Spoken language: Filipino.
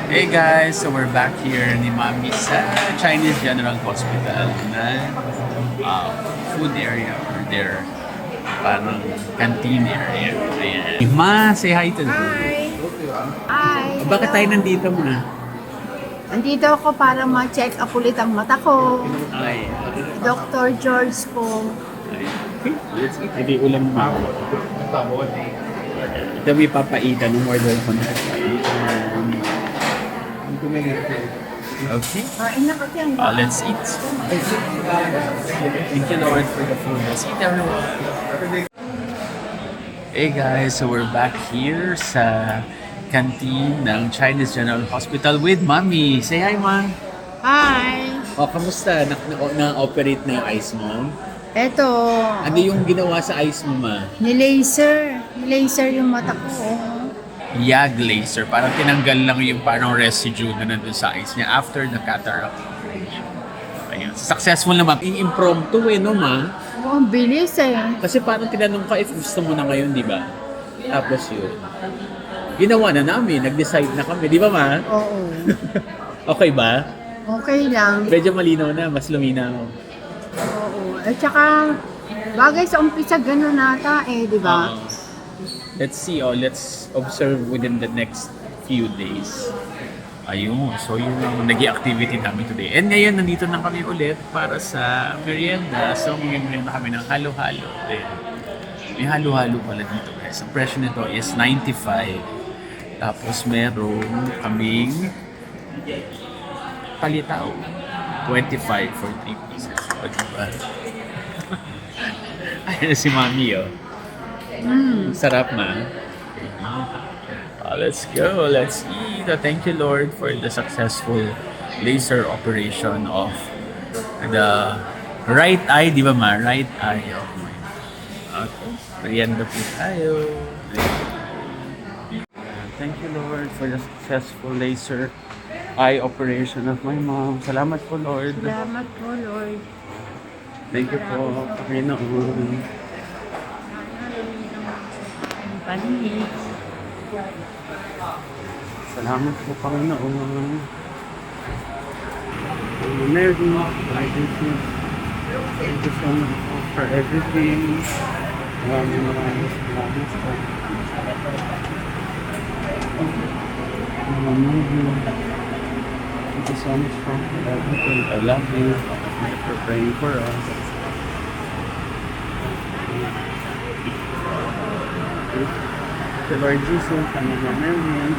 Hey guys, so we're back here ni Mami sa Chinese General Hospital na food area or their parang canteen area. Ayan. Ma, say hi to them. Hi! Hi! Bakit tayo nandito ma? Nandito ako para ma-check up ulit ang mata ko. Ay, Dr. George po. let's eat. Hindi ulam ma. Ito may papaitan ng order ko na. Okay. Kain na kasi ang Let's eat. Thank you Lord for the food. Let's eat everyone. Hey guys, so we're back here sa canteen ng Chinese General Hospital with Mommy. Say hi, Ma. Hi! O, kamusta? Na-operate na yung eyes mo? Eto, Ano yung ginawa sa eyes mo, Ma? nilaser. Nilaser yung mata ko. YAG laser. Parang tinanggal lang yung parang residue na nandun sa eyes niya after the cataract operation. Ayun. Successful naman. I-impromptu no, Ma? Oh, ang bilis eh. Kasi parang tinanong ka if gusto mo na ngayon, di ba? Tapos yun. Ginawa na namin. Nag-decide na kami. Di ba, Ma? Oo. Okay ba? Okay lang. Medyo malinaw na. Mas luminaw. Oo. At saka, bagay sa umpisa gano'n nata eh, di ba? Let's see. Let's observe within the next few days. Ayun. So, yun ang naging activity namin today. And ngayon, nandito na kami ulit para sa merienda. So, merienda kami ng halo-halo. Then, may halo-halo pala dito, guys. Ang presyo nito is 95. Tapos, meron kaming palitaw. 25 for 3 pieces. O, diba? Ayun si Mami, oh. Sarap na. Let's go. Let's eat. Thank you, Lord, for the successful laser operation of the right eye. Di ba, Ma? Right eye of mine. Okay. Merienda po tayo. Thank you, Lord, for the successful laser eye operation of my mom. Salamat po, Lord. Salamat po, Lord. Thank you po, Panginoon. Ang panis. Salamat po, Panginoon. Mary, thank you. Thank you so much for everything. Maraming salamat po. Thank you so much for everything. I love you. Thank you for praying for us. The Lord Jesus, Mama Mary,